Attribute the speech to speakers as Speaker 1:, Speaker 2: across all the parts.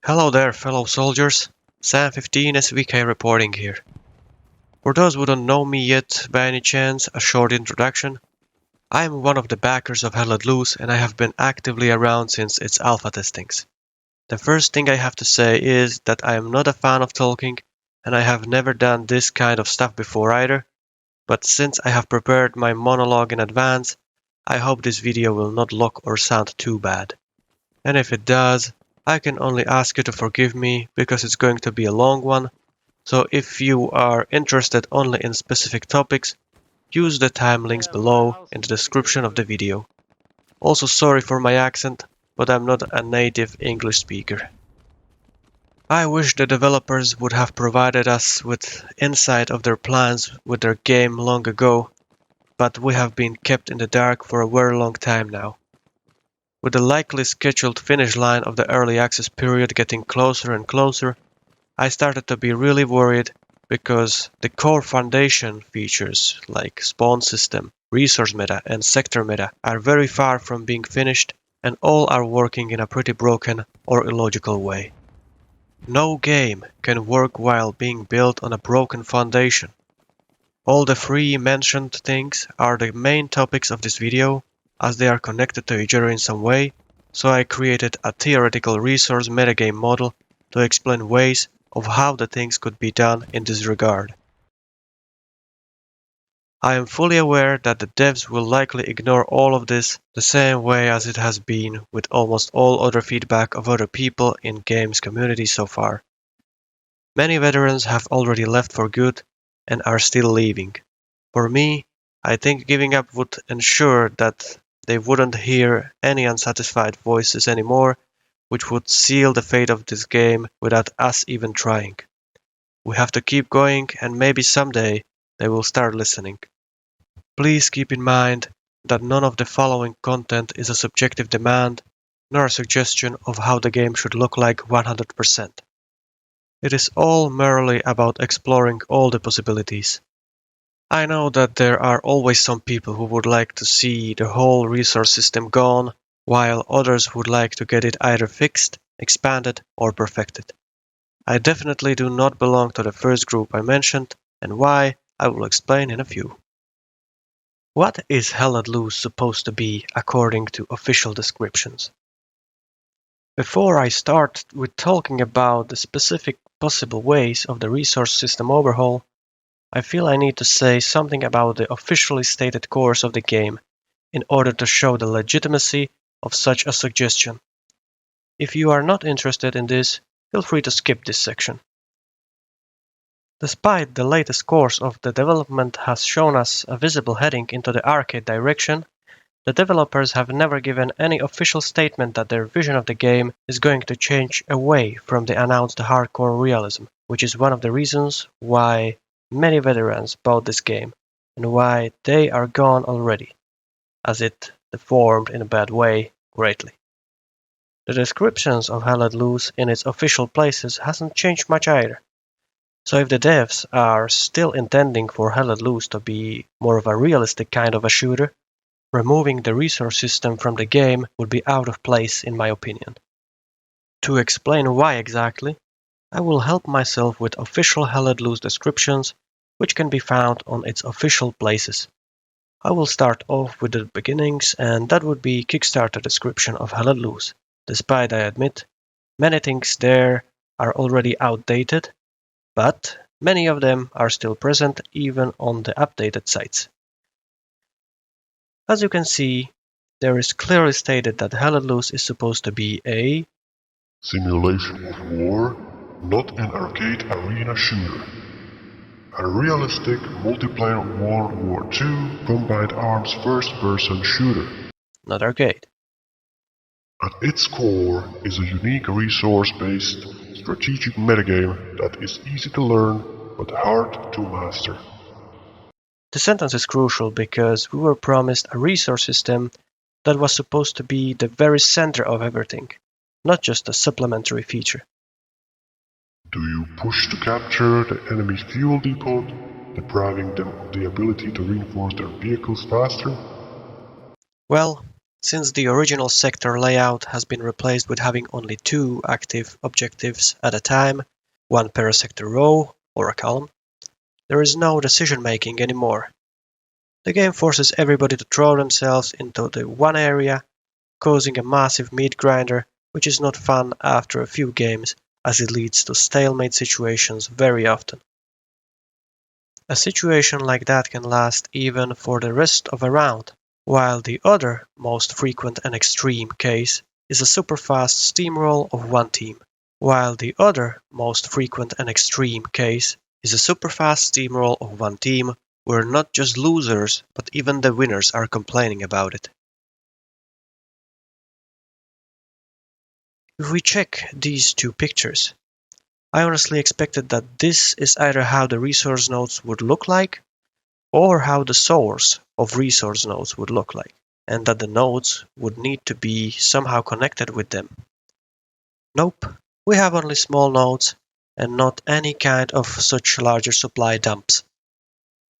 Speaker 1: Hello there, fellow soldiers. Sam15 SVK reporting here. For those who don't know me yet by any chance, a short introduction. I am one of the backers of Hell Let Loose and I have been actively around since its alpha testings. The first thing I have to say is that I am not a fan of talking and I have never done this kind of stuff before either, but since I have prepared my monologue in advance, I hope this video will not look or sound too bad. And if it does, I can only ask you to forgive me because it's going to be a long one, so if you are interested only in specific topics, use the time links below in the description of the video. Also sorry for my accent, but I'm not a native English speaker. I wish the developers would have provided us with insight of their plans with their game long ago, but we have been kept in the dark for a very long time now. With the likely scheduled finish line of the early access period getting closer and closer, I started to be really worried because the core foundation features like spawn system, resource meta and sector meta are very far from being finished and all are working in a pretty broken or illogical way. No game can work while being built on a broken foundation. All the three mentioned things are the main topics of this video, as they are connected to each other in some way, so I created a theoretical resource metagame model to explain ways of how the things could be done in this regard. I am fully aware that the devs will likely ignore all of this the same way as it has been with almost all other feedback of other people in games community so far. Many veterans have already left for good and are still leaving. For me, I think giving up would ensure that they wouldn't hear any unsatisfied voices anymore, which would seal the fate of this game without us even trying. We have to keep going and maybe someday they will start listening. Please keep in mind that none of the following content is a subjective demand, nor a suggestion of how the game should look like 100%. It is all merely about exploring all the possibilities. I know that there are always some people who would like to see the whole resource system gone, while others would like to get it either fixed, expanded, or perfected. I definitely do not belong to the first group I mentioned, and why I will explain in a few. What is Hell Let Loose supposed to be according to official descriptions? Before I start with talking about the specific possible ways of the resource system overhaul, I feel I need to say something about the officially stated course of the game in order to show the legitimacy of such a suggestion. If you are not interested in this, feel free to skip this section. Despite the latest course of the development has shown us a visible heading into the arcade direction, the developers have never given any official statement that their vision of the game is going to change away from the announced hardcore realism, which is one of the reasons why many veterans bought this game, and why they are gone already, as it deformed in a bad way greatly. The descriptions of Hell Let Loose in its official places hasn't changed much either. So if the devs are still intending for Hell Let Loose to be more of a realistic kind of a shooter, removing the resource system from the game would be out of place in my opinion. To explain why exactly, I will help myself with official Hell Let Loose descriptions, which can be found on its official places. I will start off with the beginnings, and that would be Kickstarter description of Hell Let Loose. Despite, I admit, many things there are already outdated, but many of them are still present even on the updated sites. As you can see, there is clearly stated that Hell Let Loose is supposed to be a
Speaker 2: simulation of war, not an arcade arena shooter. A realistic multiplayer World War II combined arms first-person shooter.
Speaker 1: not arcade.
Speaker 2: At its core is a unique resource-based strategic metagame that is easy to learn but hard to master.
Speaker 1: The sentence is crucial because we were promised a resource system that was supposed to be the very center of everything, not just a supplementary feature.
Speaker 2: Do you push to capture the enemy's fuel depot, depriving them of the ability to reinforce their vehicles faster?
Speaker 1: Well, since the original sector layout has been replaced with having only 2 active objectives at a time, one per sector row or a column, there is no decision making anymore. The game forces everybody to throw themselves into the one area, causing a massive meat grinder, which is not fun after a few games, as it leads to stalemate situations very often. A situation like that can last even for the rest of a round, while the other most frequent and extreme case is a super fast steamroll of one team. While the other most frequent and extreme case is a super fast steamroll of one team where not just losers but even the winners are complaining about it. If we check these two pictures, I honestly expected that this is either how the resource nodes would look like or how the source of resource nodes would look like, and that the nodes would need to be somehow connected with them. Nope, we have only small nodes and not any kind of such larger supply dumps.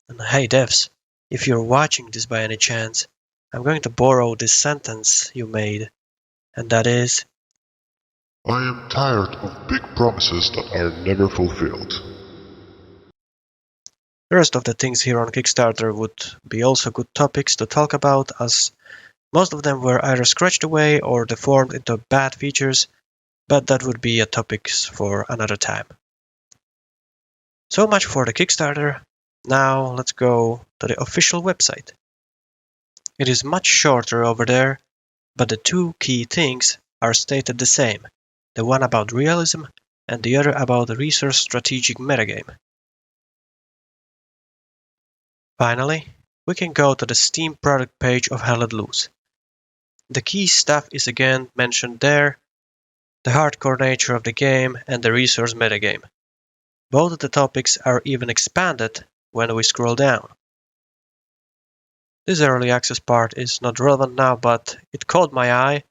Speaker 1: And hey devs, if you're watching this by any chance, I'm going to borrow this sentence you made, and that is,
Speaker 2: I am tired of big promises that are never fulfilled.
Speaker 1: the rest of the things here on Kickstarter would be also good topics to talk about, as most of them were either scratched away or deformed into bad features, but that would be a topic for another time. So much for the Kickstarter. Now let's go to the official website. It is much shorter over there, but the two key things are stated the same, the one about realism and the other about the resource strategic metagame. Finally, we can go to the Steam product page of Hell Let Loose. The key stuff is again mentioned there, the hardcore nature of the game and the resource metagame. Both of the topics are even expanded when we scroll down. This early access part is not relevant now, but it caught my eye,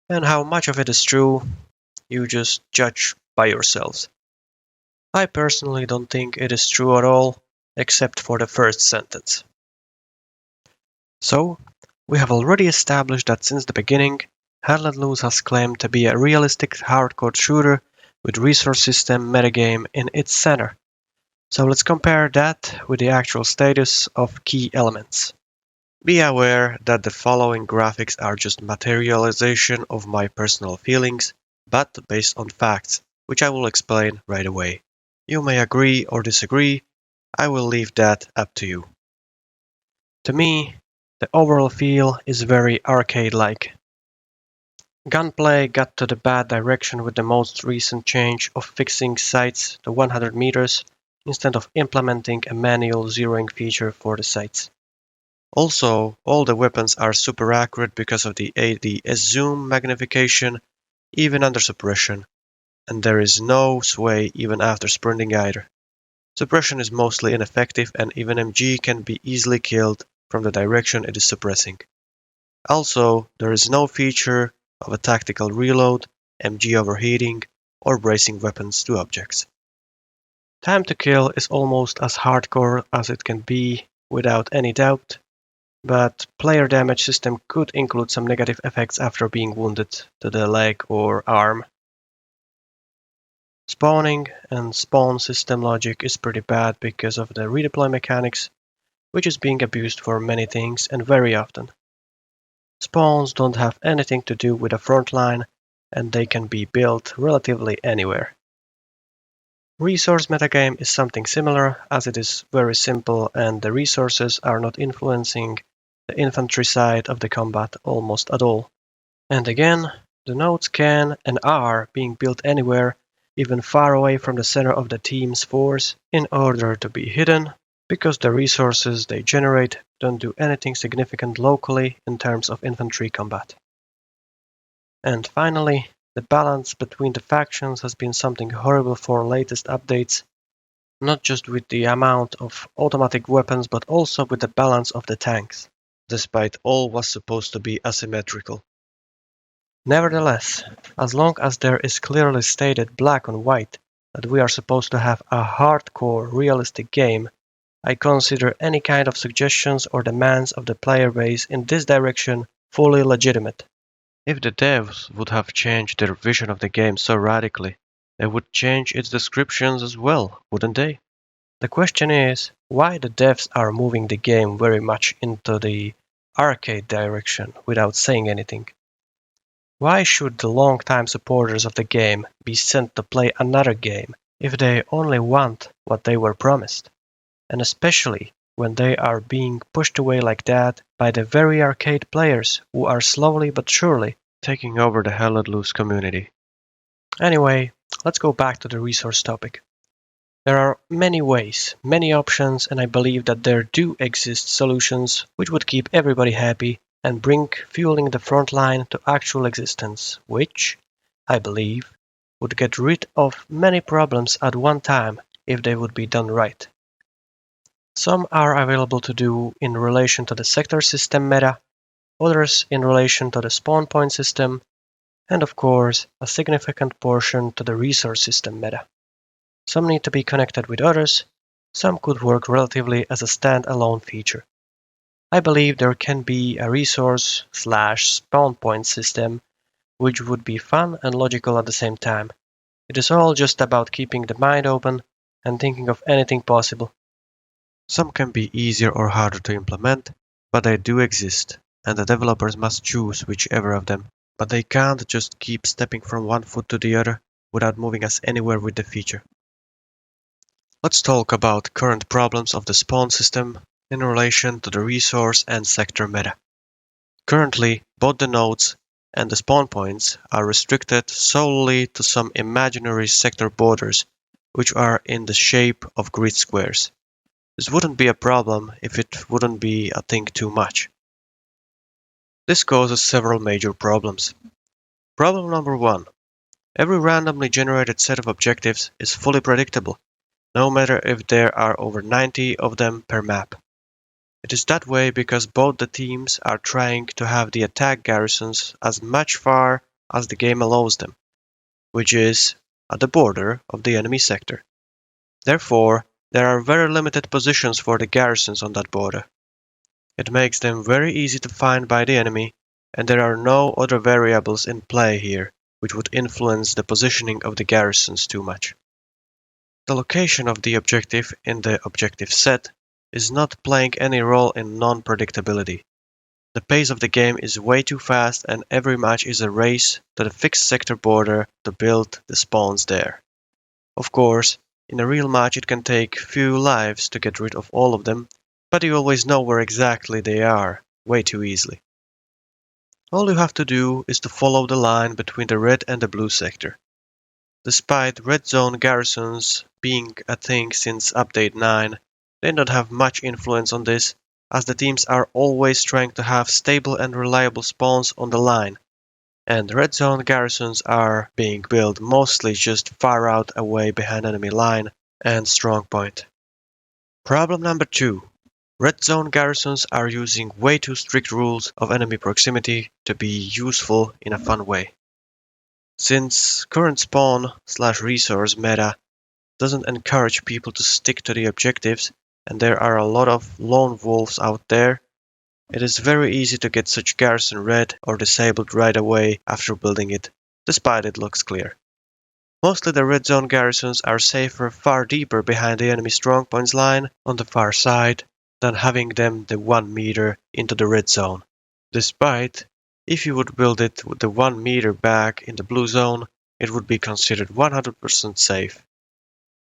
Speaker 1: and how much of it is true, you just judge by yourselves. I personally don't think it is true at all, except for the first sentence. So, we have already established that since the beginning, Hell Let Loose has claimed to be a realistic hardcore shooter with resource system metagame in its center. So let's compare that with the actual status of key elements. Be aware that the following graphics are just materialization of my personal feelings, but based on facts, which I will explain right away. You may agree or disagree, I will leave that up to you. To me, the overall feel is very arcade-like. Gunplay got to the bad direction with the most recent change of fixing sights to 100 meters instead of implementing a manual zeroing feature for the sights. Also, all the weapons are super accurate because of the ADS zoom magnification, even under suppression, and there is no sway even after sprinting either. Suppression is mostly ineffective and even MG can be easily killed from the direction it is suppressing. Also, there is no feature of a tactical reload, MG overheating, or bracing weapons to objects. Time to kill is almost as hardcore as it can be, without any doubt, but player damage system could include some negative effects after being wounded to the leg or arm. Spawning and spawn system logic is pretty bad because of the redeploy mechanics, which is being abused for many things and very often. Spawns don't have anything to do with a front line, and they can be built relatively anywhere. Resource metagame is something similar, as it is very simple and the resources are not influencing the infantry side of the combat almost at all. And again, the nodes can and are being built anywhere, even far away from the center of the team's force, in order to be hidden, because the resources they generate don't do anything significant locally in terms of infantry combat. And finally, the balance between the factions has been something horrible for latest updates, not just with the amount of automatic weapons but also with the balance of the tanks, despite all was supposed to be asymmetrical. Nevertheless, as long as there is clearly stated black on white that we are supposed to have a hardcore realistic game, I consider any kind of suggestions or demands of the player base in this direction
Speaker 3: fully legitimate.
Speaker 1: If the devs would have changed their vision of the game so radically, they would change its descriptions as well, wouldn't they?
Speaker 3: The question is, why the devs are moving the game very much into the arcade direction without saying anything? Why should the long-time supporters of the game be sent to play another game if they only want what they were promised? And especially when they are being pushed away like that by the very arcade players who are slowly but surely
Speaker 1: taking over the Hell Let Loose community.
Speaker 3: Anyway, let's go back to the resource topic. There are many ways, many options, and I believe that there do exist solutions which would keep everybody happy and bring fueling the front line to actual existence, which, I believe, would get rid of many problems at one time if they would be done right. Some are available to do in relation to the sector system meta, others in relation to the Spawnpoint system, and of course a significant portion to the resource system meta. Some need to be connected with others, some could work relatively as a stand-alone feature. I believe there can be a resource/spawnpoint system which would be fun and logical at the same time. It is all just about keeping the mind open and thinking of anything possible.
Speaker 1: Some can be easier or harder to implement, but they do exist, and the developers must choose whichever of them. But they can't just keep stepping from one foot to the other without moving us anywhere with the feature. Let's talk about current problems of the spawn system in relation to the resource and sector meta. Currently, both the nodes and the spawn points are restricted solely to some imaginary sector borders which are in the shape of grid squares. This wouldn't be a problem if it wouldn't be a thing too much. This causes several major problems. Problem number 1. Every randomly generated set of objectives is fully predictable, no matter if there are over 90 of them per map. It is that way because both the teams are trying to have the attack garrisons as much far as the game allows them, which is at the border of the enemy sector. Therefore, there are very limited positions for the garrisons on that border. It makes them very easy to find by the enemy, and there are no other variables in play here which would influence the positioning of the garrisons too much. The location of the objective in the objective set is not playing any role in non-predictability. The pace of the game is way too fast and every match is a race to the fixed sector border to build the spawns there. Of course, in a real match it can take few lives to get rid of all of them, but you always know where exactly they are, way too easily. All you have to do is to follow the line between the red and the blue sector. Despite red zone garrisons being a thing since update 9, they don't have much influence on this, as the teams are always trying to have stable and reliable spawns on the line, and red zone garrisons are being built mostly just far out away behind enemy line and strong point. Problem number 2. Red zone garrisons are using way too strict rules of enemy proximity to be useful in a fun way. Since current spawn/resource meta doesn't encourage people to stick to the objectives, and there are a lot of lone wolves out there, it is very easy to get such garrison red or disabled right away after building it, despite it looks clear. Mostly the red zone garrisons are safer far deeper behind the enemy strongpoints line on the far side than having them the 1 meter into the red zone. Despite, if you would build it with the 1 meter back in the blue zone, it would be considered 100% safe.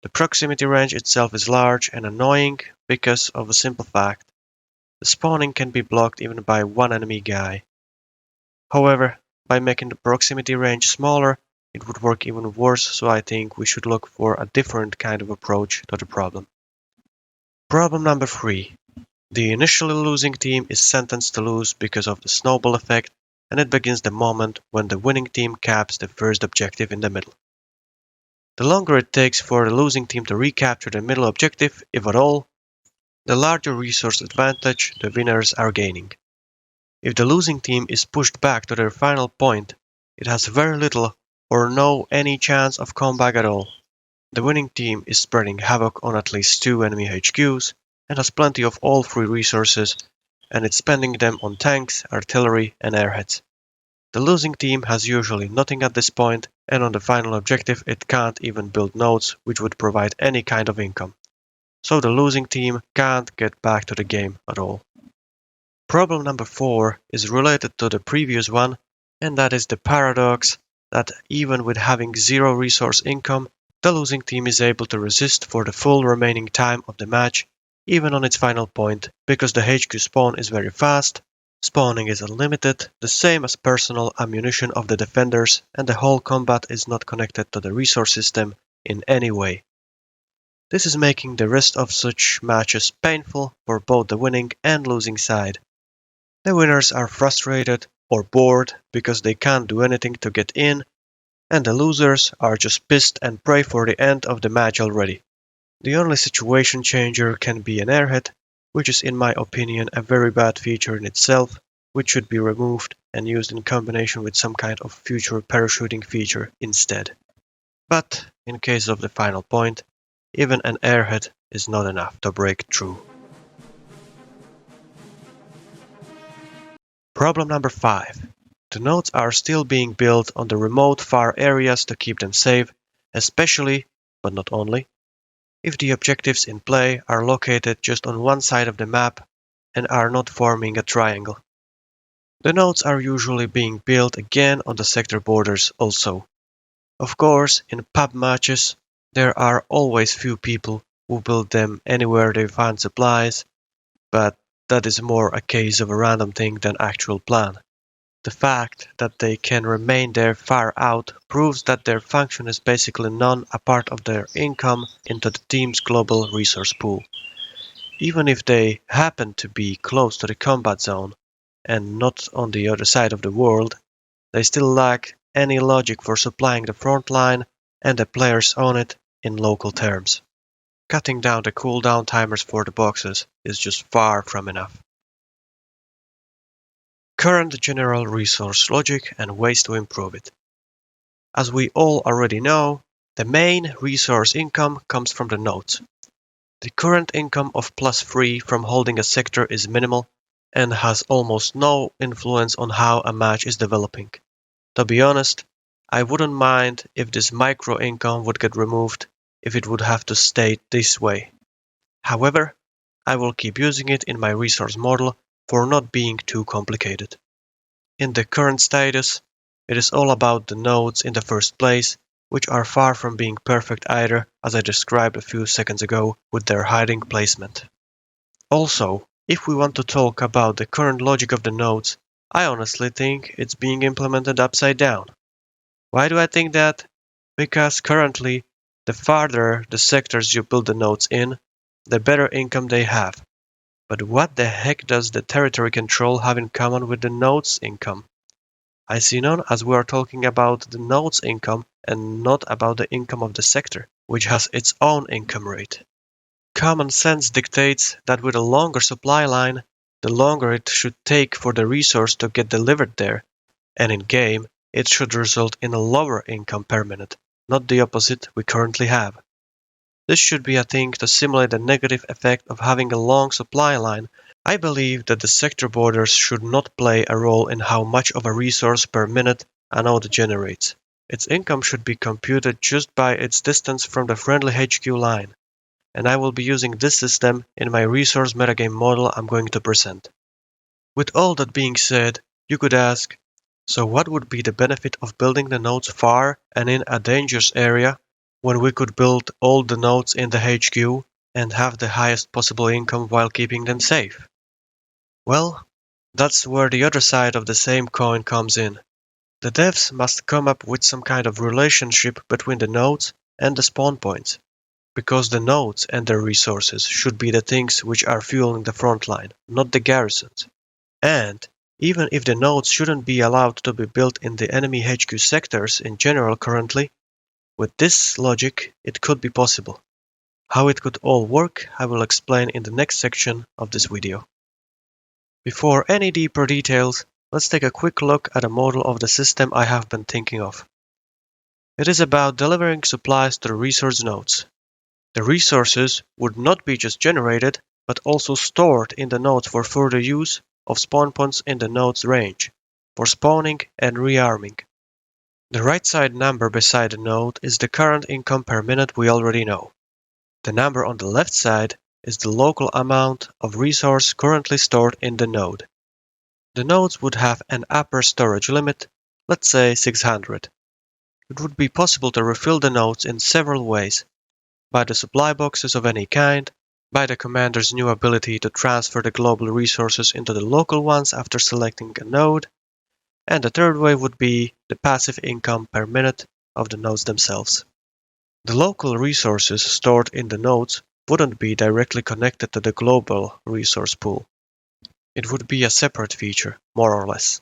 Speaker 1: The proximity range itself is large and annoying because of a simple fact. The spawning can be blocked even by one enemy guy. However, by making the proximity range smaller, it would work even worse, so I think we should look for a different kind of approach to the problem. Problem number 3. The initially losing team is sentenced to lose because of the snowball effect, and it begins the moment when the winning team caps the first objective in the middle. The longer it takes for the losing team to recapture the middle objective, if at all, the larger resource advantage the winners are gaining. If the losing team is pushed back to their final point, it has very little or no any chance of comeback at all. The winning team is spreading havoc on at least 2 enemy HQs and has plenty of all free resources, and it's spending them on tanks, artillery, and airheads. The losing team has usually nothing at this point, and on the final objective it can't even build nodes which would provide any kind of income. So the losing team can't get back to the game at all. Problem number 4 is related to the previous one, and that is the paradox that even with having zero resource income, the losing team is able to resist for the full remaining time of the match, even on its final point, because the HQ spawn is very fast, spawning is unlimited, the same as personal ammunition of the defenders, and the whole combat is not connected to the resource system in any way. This is making the rest of such matches painful for both the winning and losing side. The winners are frustrated or bored because they can't do anything to get in, and the losers are just pissed and pray for the end of the match already. The only situation changer can be an airhead, which is in my opinion a very bad feature in itself, which should be removed and used in combination with some kind of future parachuting feature instead. But in case of the final point, even an airhead is not enough to break through. Problem number 5. The nodes are still being built on the remote far areas to keep them safe, especially, but not only, if the objectives in play are located just on one side of the map and are not forming a triangle. The nodes are usually being built again on the sector borders also. Of course, in pub matches, there are always few people who build them anywhere they find supplies, but that is more a case of a random thing than actual plan. The fact that they can remain there far out proves that their function is basically none apart of their income into the team's global resource pool. Even if they happen to be close to the combat zone and not on the other side of the world, they still lack any logic for supplying the front line and the players on it in local terms. Cutting down the cooldown timers for the boxes is just far from enough. Current general resource logic and ways to improve it. As we all already know, the main resource income comes from the nodes. The current income of +3 from holding a sector is minimal and has almost no influence on how a match is developing. To be honest, I wouldn't mind if this micro income would get removed if it would have to stay this way. However, I will keep using it in my resource model for not being too complicated. In the current status, it is all about the nodes in the first place, which are far from being perfect either, as I described a few seconds ago with their hiding placement. Also, if we want to talk about the current logic of the nodes, I honestly think it's being implemented upside down. Why do I think that? Because currently, the farther the sectors you build the nodes in, the better income they have. But what the heck does the territory control have in common with the nodes income? I see none, as we are talking about the nodes income and not about the income of the sector, which has its own income rate. Common sense dictates that with a longer supply line, the longer it should take for the resource to get delivered there, and in game, it should result in a lower income per minute, not the opposite we currently have. This should be a thing to simulate the negative effect of having a long supply line. I believe that the sector borders should not play a role in how much of a resource per minute a node generates. Its income should be computed just by its distance from the friendly HQ line, and I will be using this system in my resource metagame model I'm going to present. With all that being said, you could ask, so what would be the benefit of building the nodes far and in a dangerous area when we could build all the nodes in the HQ and have the highest possible income while keeping them safe? Well, that's where the other side of the same coin comes in. The devs must come up with some kind of relationship between the nodes and the spawn points, because the nodes and their resources should be the things which are fueling the front line, not the garrisons. And even if the nodes shouldn't be allowed to be built in the enemy HQ sectors in general currently, with this logic it could be possible. How it could all work I will explain in the next section of this video. Before any deeper details, let's take a quick look at a model of the system I have been thinking of. It is about delivering supplies to the resource nodes. The resources would not be just generated,
Speaker 3: but also stored in the nodes for further use of spawn points in the node's range, for spawning and rearming. The right side number beside the node is the current income per minute we already know. The number on the left side is the local amount of resource currently stored in the node. The nodes would have an upper storage limit, let's say 600. It would be possible to refill the nodes in several ways: by the supply boxes of any kind, by the commander's new ability to transfer the global resources into the local ones after selecting a node, and the third way would be the passive income per minute of the nodes themselves. The local resources stored in the nodes wouldn't be directly connected to the global resource pool. It would be a separate feature, more or less.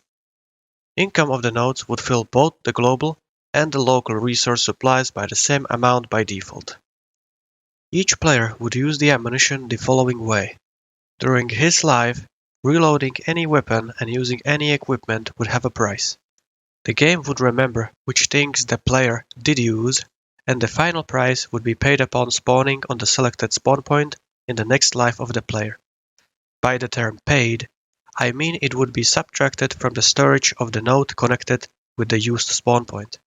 Speaker 3: Income of the nodes would fill both the global and the local resource supplies by the same amount by default. Each player would use the ammunition the following way. During his life, reloading any weapon and using any equipment would have a price. The game would remember which things the player did use, and the final price would be paid upon spawning on the selected spawn point in the next life of the player. By the term paid, I mean it would be subtracted from the storage of the node connected with the used spawn point.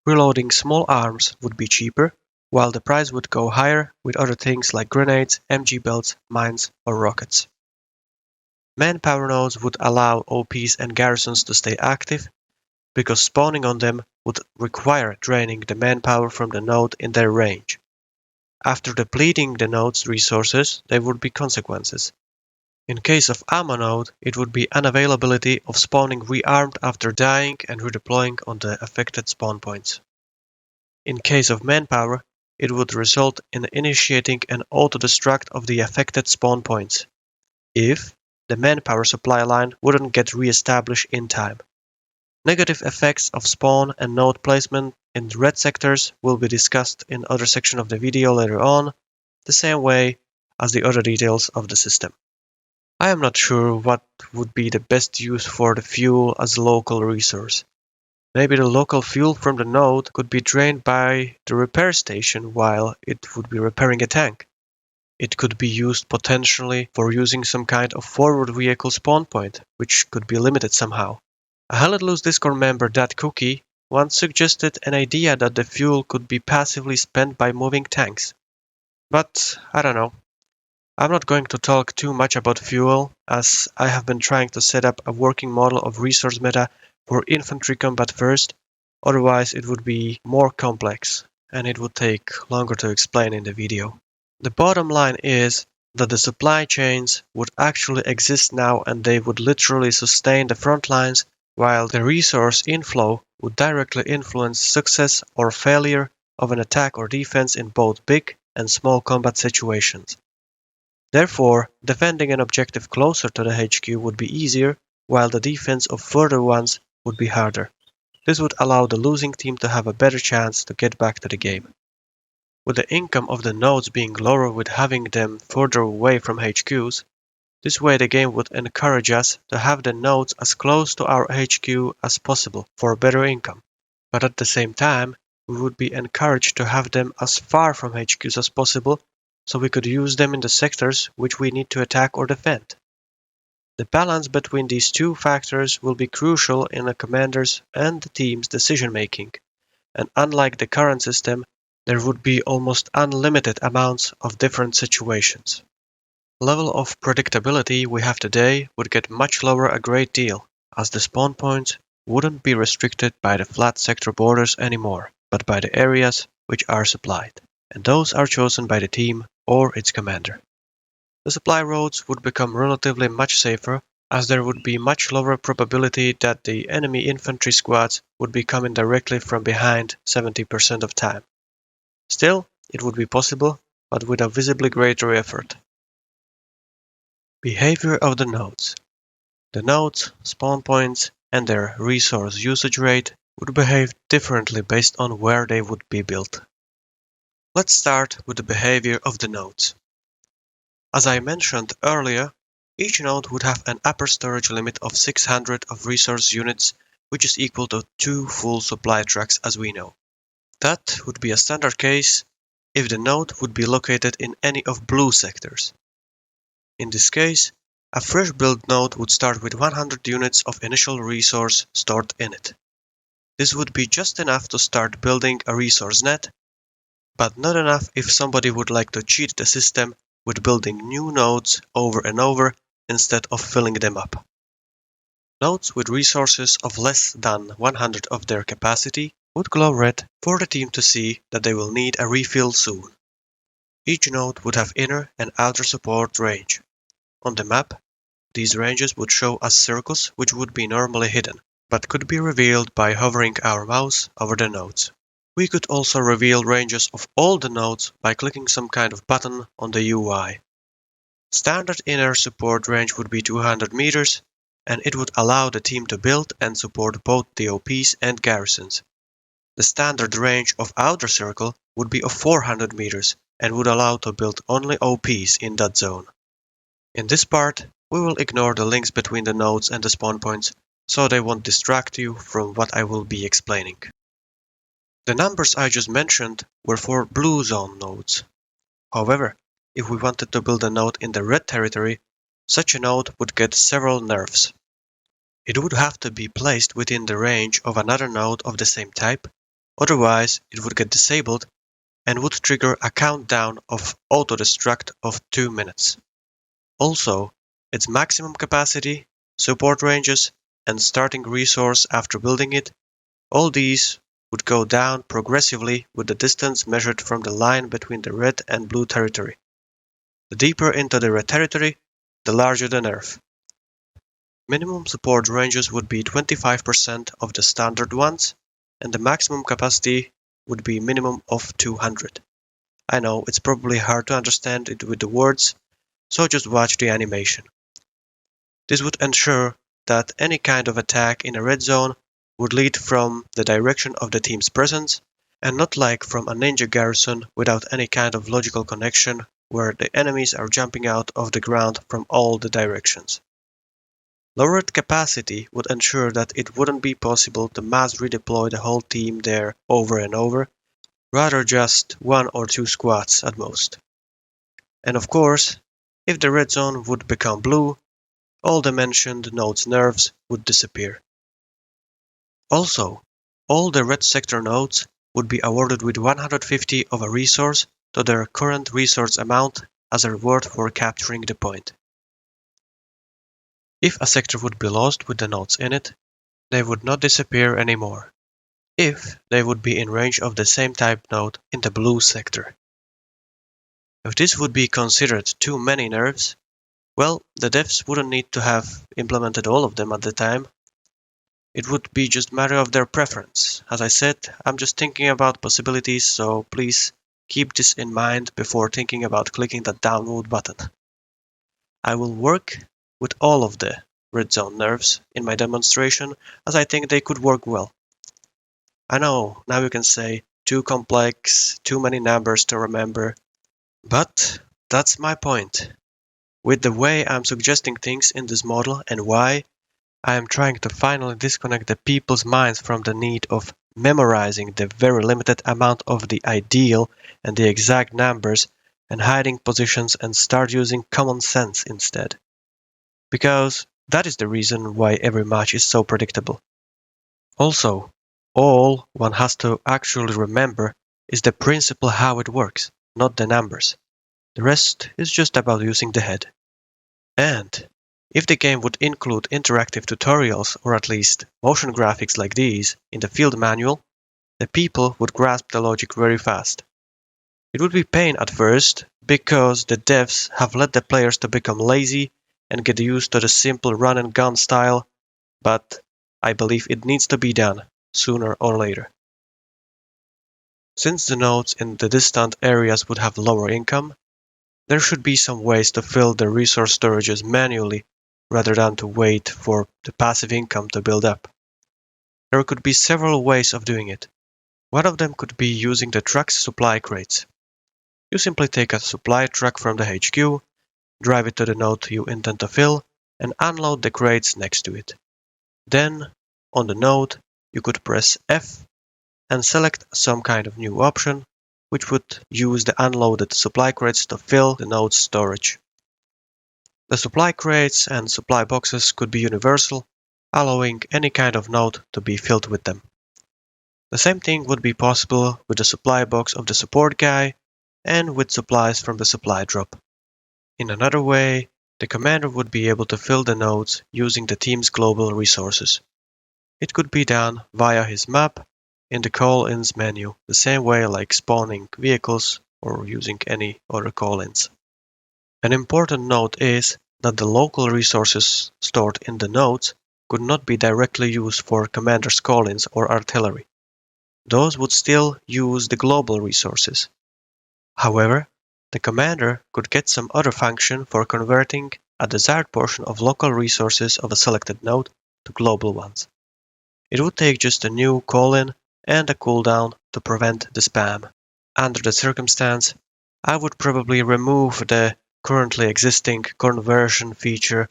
Speaker 3: Reloading small arms would be cheaper, while the price would go higher with other things like grenades, MG belts, mines, or rockets. Manpower nodes would allow OPs and garrisons to stay active, because spawning on them would require draining the manpower from the node in their range. After depleting the node's resources, there would be consequences. In case of ammo node, it would be unavailability of spawning rearmed after dying and redeploying on the affected spawn points. In case of manpower, it would result in initiating an auto-destruct of the affected spawn points, if the manpower supply line wouldn't get re-established in time. Negative effects of spawn and node placement in red sectors will be discussed in other section of the video later on, the same way as the other details of the system. I am not sure what would be the best use for the fuel as a local resource. Maybe the local fuel from the node could be drained by the repair station while it would be repairing a tank. It could be used potentially for using some kind of forward vehicle spawn point, which could be limited somehow. A Hell Let Loose Discord member, Cookie, once suggested an idea that the fuel could be passively spent by moving tanks. But I don't know. I'm not going to talk too much about fuel, as I have been trying to set up a working model of resource meta for infantry combat first, otherwise it would be more complex, and it would take longer to explain in the video. The bottom line is that the supply chains would actually exist now, and they would literally sustain the front lines, while the resource inflow would directly influence success or failure of an attack or defense in both big and small combat situations. Therefore, defending an objective closer to the HQ would be easier, while the defense of further ones would be harder. This would allow the losing team to have a better chance to get back to the game. With the income of the nodes being lower with having them further away from HQs, this way the game would encourage us to have the nodes as close to our HQ as possible for better income, but at the same time we would be encouraged to have them as far from HQs as possible so we could use them in the sectors which we need to attack or defend. The balance between these two factors will be crucial in a commander's and the team's decision making, and unlike the current system, there would be almost unlimited amounts of different situations. Level of predictability we have today would get much lower a great deal, as the spawn points wouldn't be restricted by the flat sector borders anymore, but by the areas which are supplied, and those are chosen by the team or its commander. The supply roads would become relatively much safer, as there would be much lower probability that the enemy infantry squads would be coming directly from behind 70% of time. Still, it would be possible, but with a visibly greater effort. Behavior of the nodes. The nodes, spawn points, and their resource usage rate would behave differently based on where they would be built. Let's start with the behavior of the nodes. As I mentioned earlier, each node would have an upper storage limit of 600 of resource units, which is equal to 2 full supply trucks as we know. That would be a standard case if the node would be located in any of blue sectors.
Speaker 1: In this case, a fresh build node would start with 100 units of initial resource stored in it. This would be just enough to start building a resource net, but not enough if somebody would like to cheat the system with building new nodes over and over instead of filling them up. Nodes with resources of less than 100 of their capacity would glow red for the team to see that they will need a refill soon. Each node would have inner and outer support range. On the map, these ranges would show as circles which would be normally hidden, but could be revealed by hovering our mouse over the nodes. We could also reveal ranges of all the nodes by clicking some kind of button on the UI. Standard inner support range would be 200 meters, and it would allow the team to build and support both the OPs and garrisons. The standard range of outer circle would be of 400 meters and would allow to build only OPs in that zone. In this part, we will ignore the links between the nodes and the spawn points, so they won't distract you from what I will be explaining. The numbers I just mentioned were for blue zone nodes. However, if we wanted to build a node in the red territory, such a node would get several nerfs. It would have to be placed within the range of another node of the same type, otherwise it would get disabled and would trigger a countdown of auto-destruct of 2 minutes. Also, its maximum capacity, support ranges, and starting resource after building it, all these would go down progressively with the distance measured from the line between the red and blue territory. The deeper into the red territory, the larger the nerf. Minimum support ranges would be 25% of the standard ones, and the maximum capacity would be minimum of 200. I know it's probably hard to understand it with the words, so just watch the animation. This would ensure that any kind of attack in a red zone would lead from the direction of the team's presence, and not like from a ninja garrison without any kind of logical connection where the enemies are jumping out of the ground from all the directions. Lowered capacity would ensure that it wouldn't be possible to mass redeploy the whole team there over and over, rather just 1 or 2 squads at most. And of course, if the red zone would become blue, all the mentioned nodes' nerfs would disappear. Also, all the red sector nodes would be awarded with 150 of a resource to their current resource amount as a reward for capturing the point. If a sector would be lost with the nodes in it, they would not disappear anymore, if they would be in range of the same type node in the blue sector. If this would be considered too many nerfs, well, the devs wouldn't need to have implemented all of them at the time. It would be just a matter of their preference. As I said, I'm just thinking about possibilities, so please keep this in mind before thinking about clicking that download button. I will work with all of the red zone nerfs in my demonstration, as I think they could work well. I know, now you can say, too complex, too many numbers to remember, but that's my point. With the way I'm suggesting things in this model and why, I am trying to finally disconnect the people's minds from the need of memorizing the very limited amount of the ideal and the exact numbers and hiding positions and start using common sense instead. Because that is the reason why every match is so predictable. Also, all one has to actually remember is the principle how it works, not the numbers. The rest is just about using the head. And if the game would include interactive tutorials or at least motion graphics like these in the field manual, the people would grasp the logic very fast. It would be pain at first because the devs have led the players to become lazy and get used to the simple run and gun style, but I believe it needs to be done sooner or later. Since the nodes in the distant areas would have lower income, there should be some ways to fill the resource storages manually rather than to wait for the passive income to build up. There could be several ways of doing it. One of them could be using the truck's supply crates. You simply take a supply truck from the HQ, drive it to the node you intend to fill, and unload the crates next to it. Then, on the node, you could press F and select some kind of new option, which would use the unloaded supply crates to fill the node's storage. The supply crates and supply boxes could be universal, allowing any kind of node to be filled with them. The same thing would be possible with the supply box of the support guy and with supplies from the supply drop. In another way, the commander would be able to fill the nodes using the team's global resources. It could be done via his map in the call-ins menu, the same way like spawning vehicles or using any other call-ins. An important note is that the local resources stored in the nodes could not be directly used for commander's call-ins or artillery. Those would still use the global resources. However, the commander could get some other function for converting a desired portion of local resources of a selected node to global ones. It would take just a new call-in and a cooldown to prevent the spam. Under the circumstance, I would probably remove the currently existing conversion feature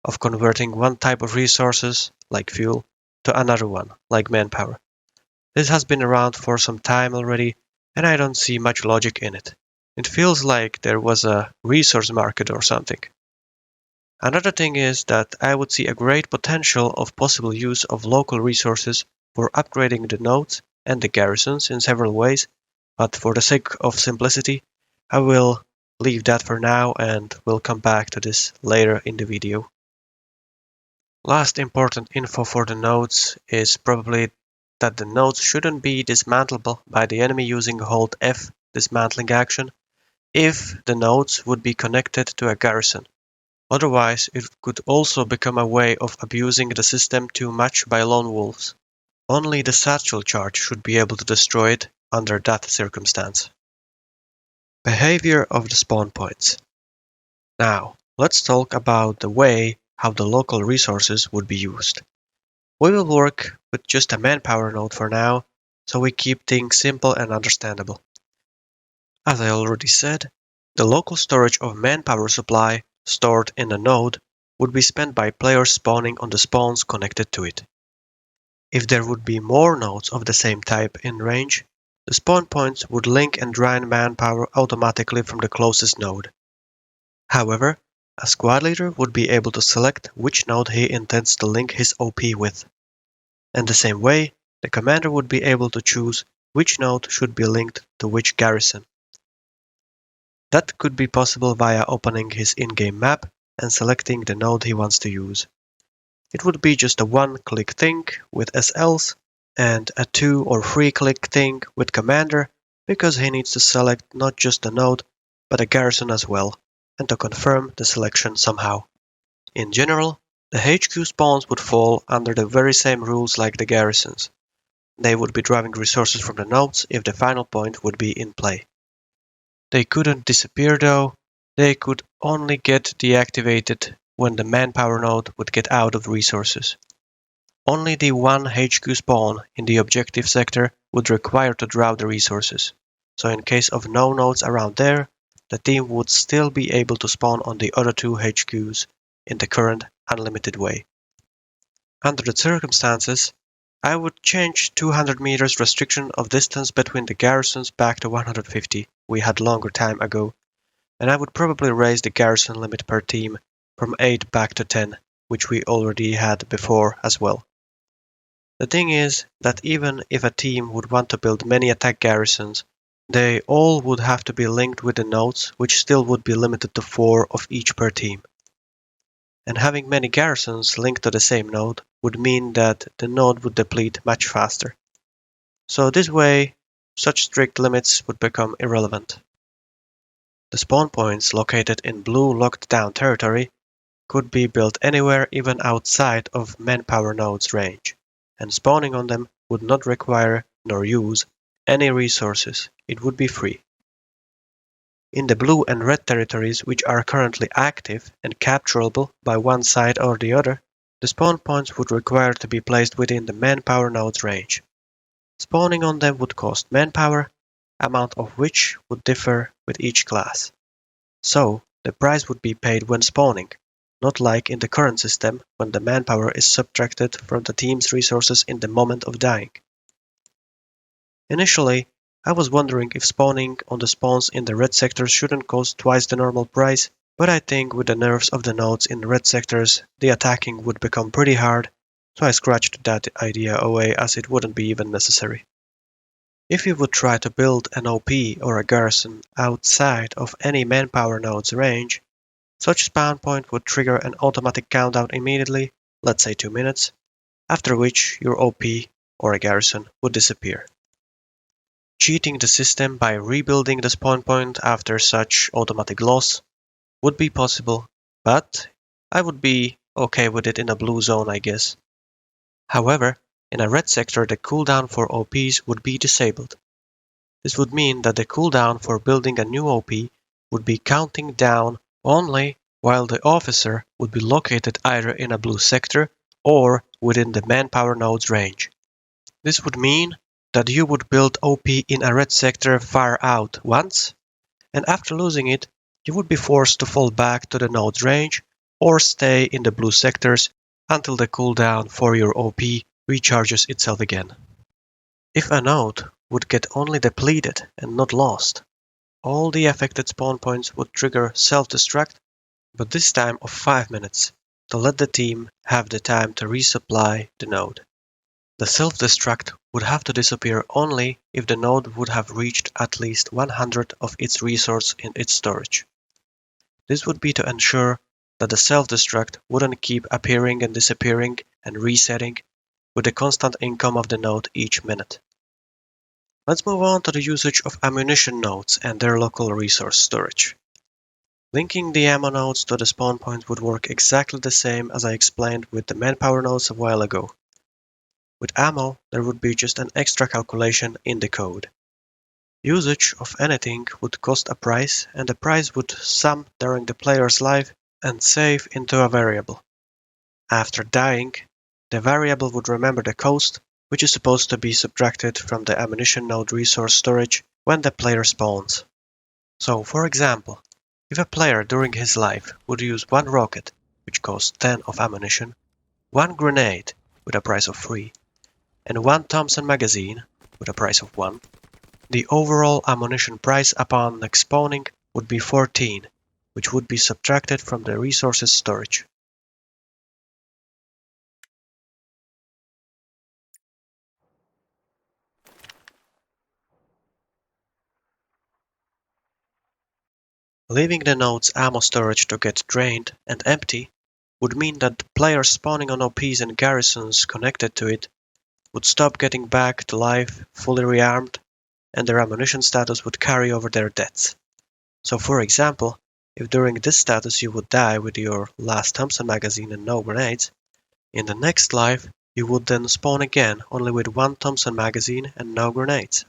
Speaker 1: of converting one type of resources, like fuel, to another one, like manpower. This has been around for some time already, and I don't see much logic in it. It feels like there was a resource market or something. Another thing is that I would see a great potential of possible use of local resources for upgrading the nodes and the garrisons in several ways, but for the sake of simplicity, I will leave that for now and will come back to this later in the video. Last important info for the nodes is probably that the nodes shouldn't be dismantleable by the enemy using Hold F dismantling action if the nodes would be connected to a garrison. Otherwise, it could also become a way of abusing the system too much by lone wolves. Only the satchel charge should be able to destroy it under that circumstance. Behavior of the spawn points. Now, let's talk about the way how the local resources would be used. We will work with just a manpower node for now, so we keep things simple and understandable. As I already said, the local storage of manpower supply stored in a node would be spent by players spawning on the spawns connected to it. If there would be more nodes of the same type in range, the spawn points would link and drain manpower automatically from the closest node. However, a squad leader would be able to select which node he intends to link his OP with. In the same way, the commander would be able to choose which node should be linked to which garrison. That could be possible via opening his in-game map and selecting the node he wants to use. It would be just a one-click thing with SLs and a 2 or 3-click thing with commander because he needs to select not just the node but a garrison as well, and to confirm the selection somehow. In general, the HQ spawns would fall under the very same rules like the garrisons. They would be driving resources from the nodes if the final point would be in play. They couldn't disappear though, they could only get deactivated when the manpower node would get out of resources. Only the one HQ spawn in the objective sector would require to draw the resources, so in case of no nodes around there, the team would still be able to spawn on the other two HQs in the current unlimited way. Under the circumstances, I would change 200 meters restriction of distance between the garrisons back to 150 we had longer time ago, and I would probably raise the garrison limit per team from 8 back to 10, which we already had before as well. The thing is that even if a team would want to build many attack garrisons, they all would have to be linked with the nodes, which still would be limited to 4 of each per team. And having many garrisons linked to the same node would mean that the node would deplete much faster. So this way, such strict limits would become irrelevant. The spawn points located in blue locked down territory could be built anywhere even outside of manpower nodes range, and spawning on them would not require nor use any resources, it would be free. In the blue and red territories which are currently active and capturable by one side or the other, the spawn points would require to be placed within the manpower nodes range. Spawning on them would cost manpower, amount of which would differ with each class. So, the price would be paid when spawning, not like in the current system when the manpower is subtracted from the team's resources in the moment of dying. Initially, I was wondering if spawning on the spawns in the red sectors shouldn't cost twice the normal price, But I think with the nerfs of the nodes in red sectors, the attacking would become pretty hard, so I scratched that idea away as it wouldn't be even necessary. If you would try to build an OP or a garrison outside of any manpower node's range, such Spawnpoint would trigger an automatic countdown immediately, let's say 2 minutes, after which your OP or a garrison would disappear. Cheating the system by rebuilding the Spawnpoint after such automatic loss would be possible, but I would be okay with it in a blue zone, I guess. However, in a red sector the cooldown for OPs would be disabled. This would mean that the cooldown for building a new OP would be counting down only while the officer would be located either in a blue sector or within the manpower node's range. This would mean that you would build OP in a red sector far out once, and after losing it, you would be forced to fall back to the node's range or stay in the blue sectors until the cooldown for your OP recharges itself again. If a node would get only depleted and not lost, all the affected spawn points would trigger self-destruct, but this time of 5 minutes, to let the team have the time to resupply the node. The self-destruct would have to disappear only if the node would have reached at least 100 of its resource in its storage. This would be to ensure that the self-destruct wouldn't keep appearing and disappearing and resetting with the constant income of the node each minute. Let's move on to the usage of ammunition nodes and their local resource storage. Linking the ammo nodes to the spawn point would work exactly the same as I explained with the manpower nodes a while ago. With ammo, there would be just an extra calculation in the code. Usage of anything would cost a price, and the price would sum during the player's life and save into a variable. After dying, the variable would remember the cost, which is supposed to be subtracted from the ammunition node resource storage when the player spawns. So, for example, if a player during his life would use 1 rocket, which costs 10 of ammunition, 1 grenade with a price of 3, and 1 Thompson magazine with a price of 1, the overall ammunition price upon next spawning would be 14, which would be subtracted from the resources storage. Leaving the node's ammo storage to get drained and empty would mean that the players spawning on OPs and garrisons connected to it would stop getting back to life fully rearmed, and their ammunition status would carry over their deaths. So for example, if during this status you would die with your last Thompson magazine and no grenades, in the next life you would then spawn again only with 1 Thompson magazine and no grenades.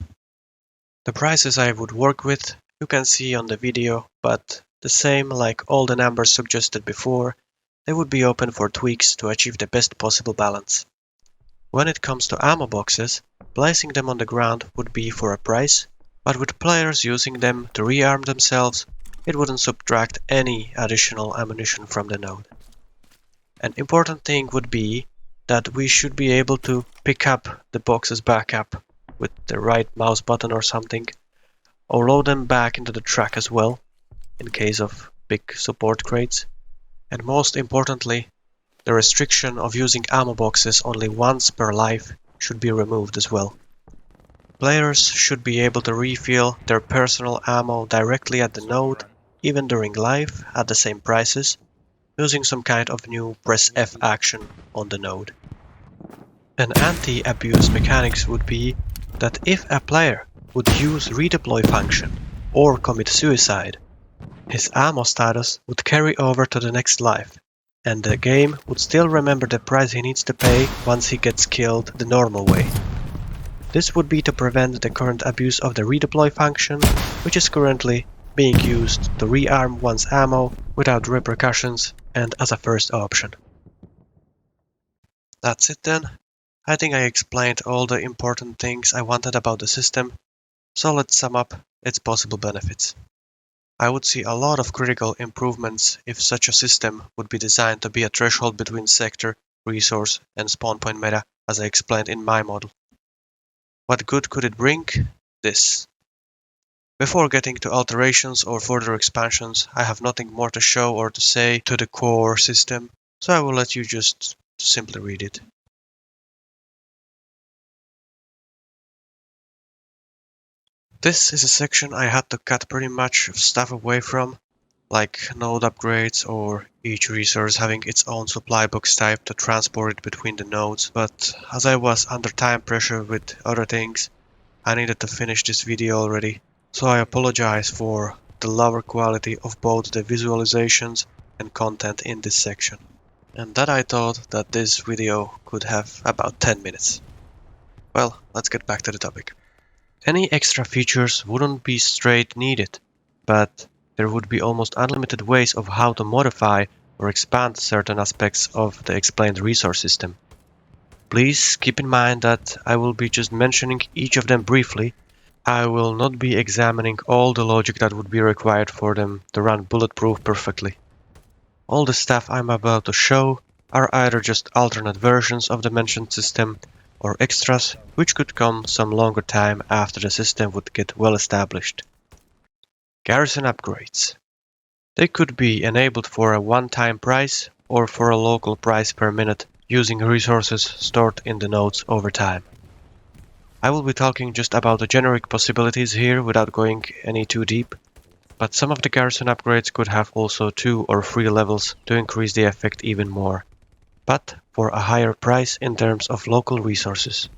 Speaker 1: The prices I would work with you can see on the video, but the same like all the numbers suggested before, they would be open for tweaks to achieve the best possible balance. When it comes to ammo boxes, placing them on the ground would be for a price, but with players using them to rearm themselves, it wouldn't subtract any additional ammunition from the node. An important thing would be that we should be able to pick up the boxes back up with the right mouse button or something, or load them back into the truck as well, in case of big support crates. And most importantly, the restriction of using ammo boxes only once per life should be removed as well. Players should be able to refill their personal ammo directly at the node, even during life, at the same prices, using some kind of new press F action on the node. An anti-abuse mechanics would be that if a player would use redeploy function or commit suicide, his ammo status would carry over to the next life, and the game would still remember the price he needs to pay once he gets killed the normal way. This would be to prevent the current abuse of the redeploy function, which is currently being used to rearm one's ammo without repercussions and as a first option. That's it then. I think I explained all the important things I wanted about the system, so let's sum up its possible benefits. I would see a lot of critical improvements if such a system would be designed to be a threshold between sector, resource, and spawn point meta, as I explained in my model. What good could it bring? This. Before getting to alterations or further expansions, I have nothing more to show or to say to the core system, so I will let you just simply read it. This is a section I had to cut pretty much of stuff away from, like node upgrades or each resource having its own supply box type to transport it between the nodes, but as I was under time pressure with other things, I needed to finish this video already, so I apologize for the lower quality of both the visualizations and content in this section. And that I thought that this video could have about 10 minutes. Well, let's get back to the topic. Any extra features wouldn't be straight needed, but there would be almost unlimited ways of how to modify or expand certain aspects of the explained resource system. Please keep in mind that I will be just mentioning each of them briefly. I will not be examining all the logic that would be required for them to run bulletproof perfectly. All the stuff I'm about to show are either just alternate versions of the mentioned system or extras which could come some longer time after the system would get well established. Garrison upgrades. They could be enabled for a one-time price or for a local price per minute using resources stored in the nodes over time. I will be talking just about the generic possibilities here without going any too deep, but some of the garrison upgrades could have also 2 or 3 levels to increase the effect even more, but for a higher price in terms of local resources.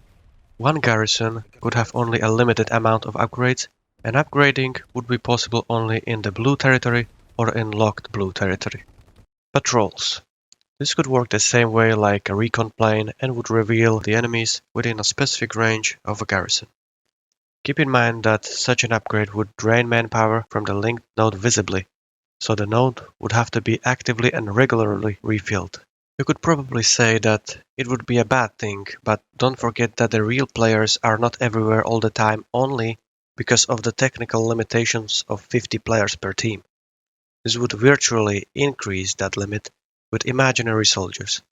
Speaker 1: One garrison could have only a limited amount of upgrades, and upgrading would be possible only in the blue territory or in locked blue territory. Patrols. This could work the same way like a recon plane and would reveal the enemies within a specific range of a garrison. Keep in mind that such an upgrade would drain manpower from the linked node visibly, so the node would have to be actively and regularly refilled. You could probably say that it would be a bad thing, but don't forget that the real players are not everywhere all the time only because of the technical limitations of 50 players per team. This would virtually increase that limit with imaginary soldiers.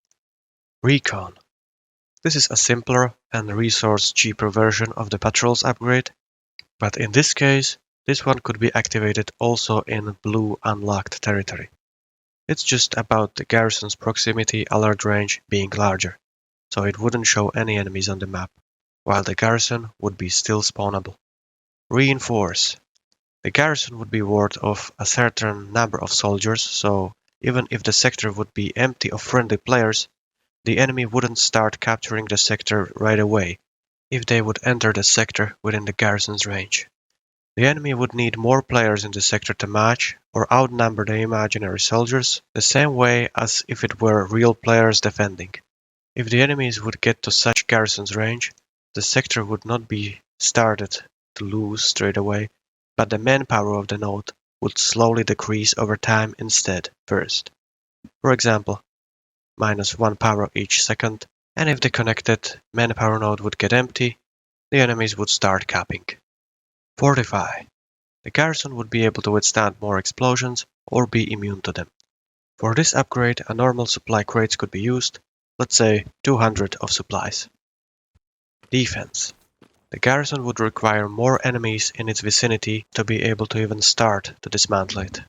Speaker 1: Recon. This is a simpler and resource cheaper version of the patrols upgrade, but in this case, this one could be activated also in blue unlocked territory. It's just about the garrison's proximity alert range being larger, so it wouldn't show any enemies on the map, while the garrison would be still spawnable. Reinforce. The garrison would be ward of a certain number of soldiers, so even if the sector would be empty of friendly players, the enemy wouldn't start capturing the sector right away if they would enter the sector within the garrison's range. The enemy would need more players in the sector to match or outnumber the imaginary soldiers the same way as if it were real players defending. If the enemies would get to such garrison's range, the sector would not be started to lose straight away, but the manpower of the node would slowly decrease over time instead first. For example, -1 power each second, and if the connected manpower node would get empty, the enemies would start capping. Fortify. The garrison would be able to withstand more explosions or be immune to them. For this upgrade, a normal supply crates could be used, let's say 200 of supplies. Defense. The garrison would require more enemies in its vicinity to be able to even start to dismantle it.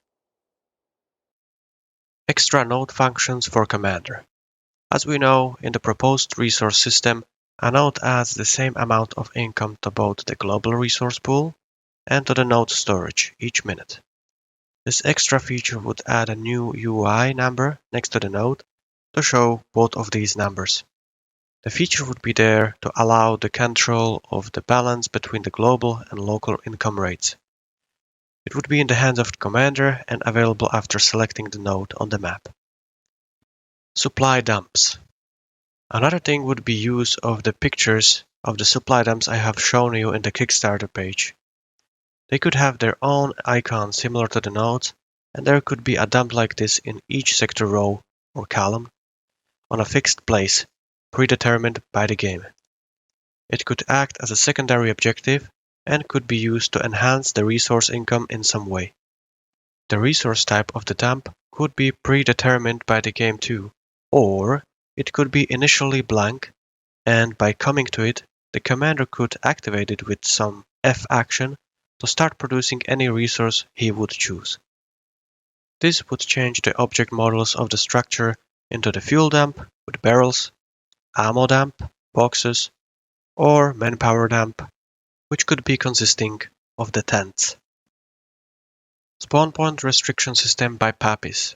Speaker 1: Extra node functions for commander. As we know, in the proposed resource system, a node adds the same amount of income to both the global resource pool and to the node storage each minute. This extra feature would add a new UI number next to the node to show both of these numbers. The feature would be there to allow the control of the balance between the global and local income rates. It would be in the hands of the commander and available after selecting the node on the map. Supply dumps. Another thing would be use of the pictures of the supply dumps I have shown you in the Kickstarter page. They could have their own icon similar to the nodes, and there could be a dump like this in each sector row or column on a fixed place, predetermined by the game. It could act as a secondary objective and could be used to enhance the resource income in some way. The resource type of the dump could be predetermined by the game too, or it could be initially blank, and by coming to it, the commander could activate it with some F action to start producing any resource he would choose. This would change the object models of the structure into the fuel dump with barrels, ammo dump, boxes, or manpower dump, which could be consisting of the tents. Spawnpoint restriction system by Papiś.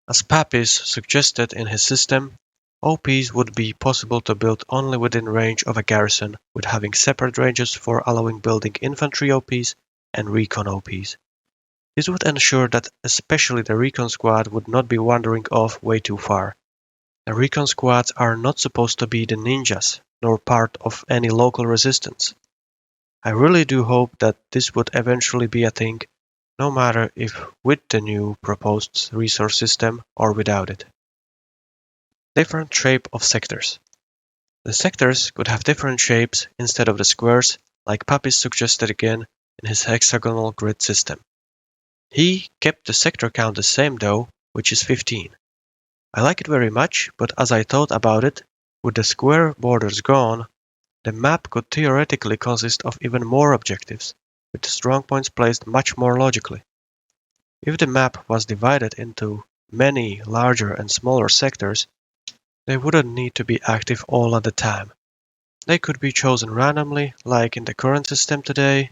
Speaker 1: As Papiś suggested in his system, OPs would be possible to build only within range of a garrison, with having separate ranges for allowing building infantry OPs and recon OPs. This would ensure that especially the recon squad would not be wandering off way too far. The recon squads are not supposed to be the ninjas, nor part of any local resistance. I really do hope that this would eventually be a thing, no matter if with the new proposed resource system or without it. Different shape of sectors. The sectors could have different shapes instead of the squares, like Papiś suggested again in his hexagonal grid system. He kept the sector count the same though, which is 15. I like it very much, but as I thought about it, with the square borders gone, the map could theoretically consist of even more objectives, with the strong points placed much more logically. If the map was divided into many larger and smaller sectors, they wouldn't need to be active all at the time. They could be chosen randomly, like in the current system today,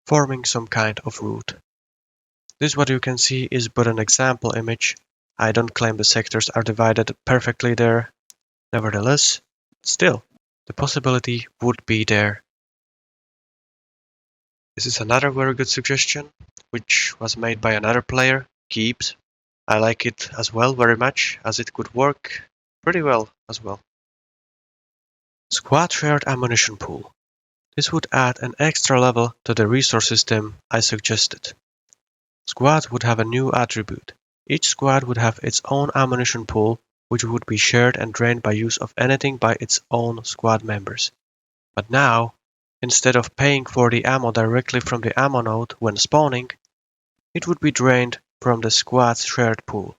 Speaker 1: forming some kind of route. This what you can see is but an example image. I don't claim the sectors are divided perfectly there. Nevertheless, still, the possibility would be there. This is another very good suggestion, which was made by another player, Keeps. I like it as well very much, as it could work pretty well as well. Squad shared ammunition pool. This would add an extra level to the resource system I suggested. Squads would have a new attribute. Each squad would have its own ammunition pool, which would be shared and drained by use of anything by its own squad members. But now, instead of paying for the ammo directly from the ammo node when spawning, it would be drained from the squad's shared pool.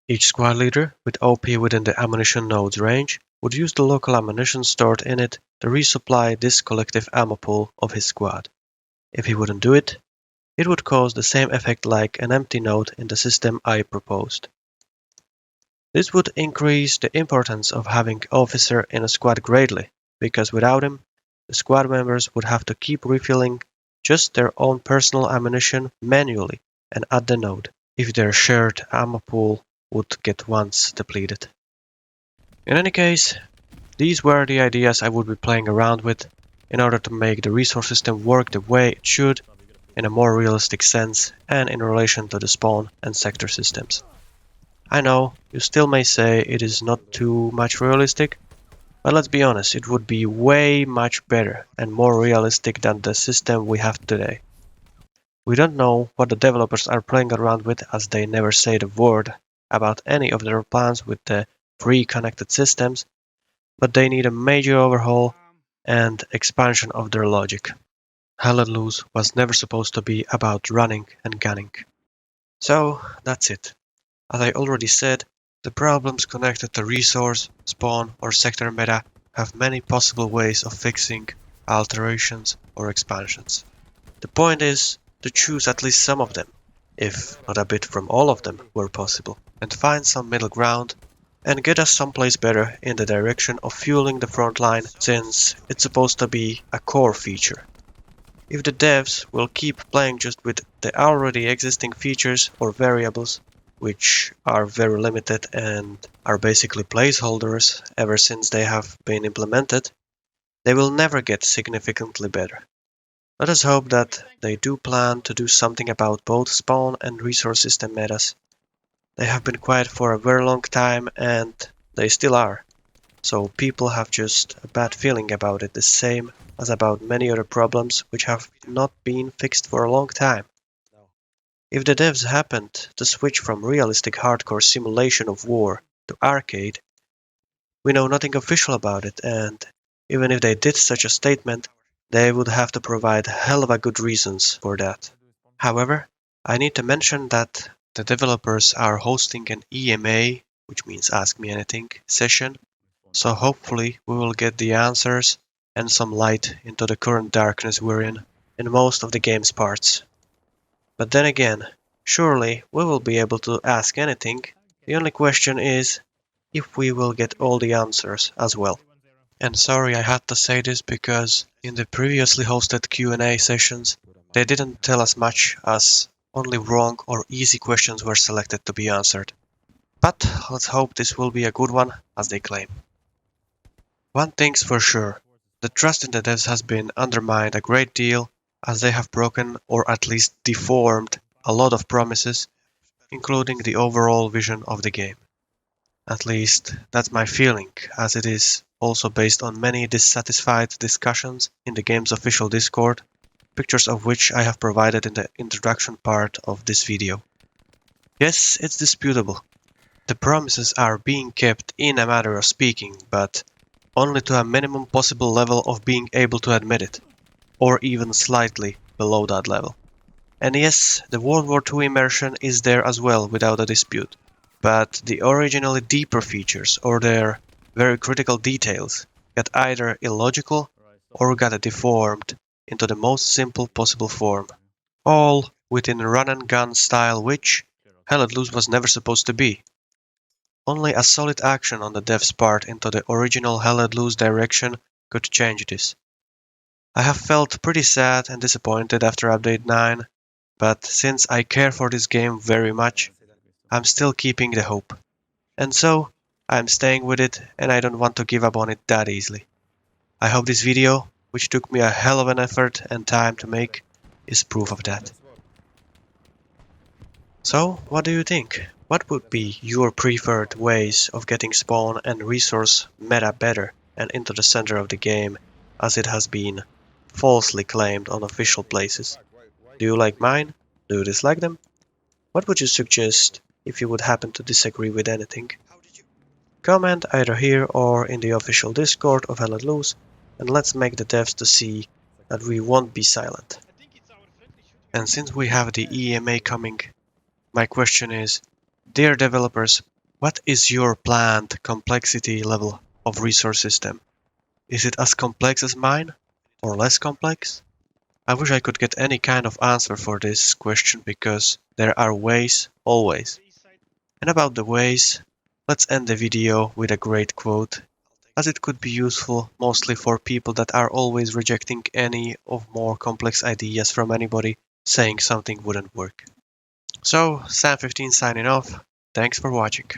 Speaker 1: Each squad leader, with OP within the ammunition node's range, would use the local ammunition stored in it to resupply this collective ammo pool of his squad. If he wouldn't do it, it would cause the same effect like an empty node in the system I proposed. This would increase the importance of having officer in a squad greatly, because without him, the squad members would have to keep refilling just their own personal ammunition manually and at the node, if their shared ammo pool would get once depleted. In any case, these were the ideas I would be playing around with in order to make the resource system work the way it should, in a more realistic sense and in relation to the spawn and sector systems. I know, you still may say it is not too much realistic, but let's be honest, it would be way much better and more realistic than the system we have today. We don't know what the developers are playing around with, as they never say the word about any of their plans with the pre-connected systems, but they need a major overhaul and expansion of their logic. Hell Let Loose was never supposed to be about running and gunning. So, that's it. As I already said, the problems connected to resource, spawn or sector meta have many possible ways of fixing, alterations or expansions. The point is to choose at least some of them, if not a bit from all of them where possible, and find some middle ground and get us someplace better in the direction of fueling the front line, since it's supposed to be a core feature. If the devs will keep playing just with the already existing features or variables, which are very limited and are basically placeholders ever since they have been implemented, they will never get significantly better. Let us hope that they do plan to do something about both spawn and resource system metas. They have been quiet for a very long time and they still are, so people have just a bad feeling about it, the same as about many other problems which have not been fixed for a long time. If the devs happened to switch from realistic hardcore simulation of war to arcade, we know nothing official about it, and even if they did such a statement, they would have to provide hell of a good reasons for that. However, I need to mention that the developers are hosting an EMA, which means Ask Me Anything, session, so hopefully we will get the answers and some light into the current darkness we're in.
Speaker 3: in most of the game's parts. But then again, surely we will be able to ask anything. The only question is if we will get all the answers as well. And sorry I had to say this because in the previously hosted Q&A sessions, they didn't tell us much as only wrong or easy questions were selected to be answered. But let's hope this will be a good one, as they claim. One thing's for sure, the trust in the devs has been undermined a great deal as they have broken or at least deformed a lot of promises, including the overall vision of the game. At least, that's my feeling, as it is also based on many dissatisfied discussions in the game's official Discord, pictures of which I have provided in the introduction part of this video. Yes, it's disputable. The promises are being kept in a matter of speaking, but only to a minimum possible level of being able to admit it, or even slightly below that level. And yes, the World War II immersion is there as well without a dispute. But the originally deeper features or their very critical details got either illogical or got deformed into the most simple possible form. All within run and gun style which Hell Let Loose was never supposed to be. Only a solid action on the dev's part into the original Hell Let Loose direction could change this. I have felt pretty sad and disappointed after Update 9, but since I care for this game very much, I'm still keeping the hope. And so, I'm staying with it and I don't want to give up on it that easily. I hope this video, which took me a hell of an effort and time to make, is proof of that. So, what do you think? What would be your preferred ways of getting spawn and resource meta better and into the center of the game, as it has been falsely claimed on official places? Do you like mine? Do you dislike them? What would you suggest if you would happen to disagree with anything? Comment either here or in the official Discord of Hell Let Loose, and let's make the devs to see that we won't be silent. And since we have the EMA coming, my question is, dear developers, what is your planned complexity level of resource system? Is it as complex as mine, or less complex? I wish I could get any kind of answer for this question because there are ways always. And about the ways, let's end the video with a great quote, as it could be useful mostly for people that are always rejecting any of more complex ideas from anybody saying something wouldn't work. So, Sam15 signing off, thanks for watching.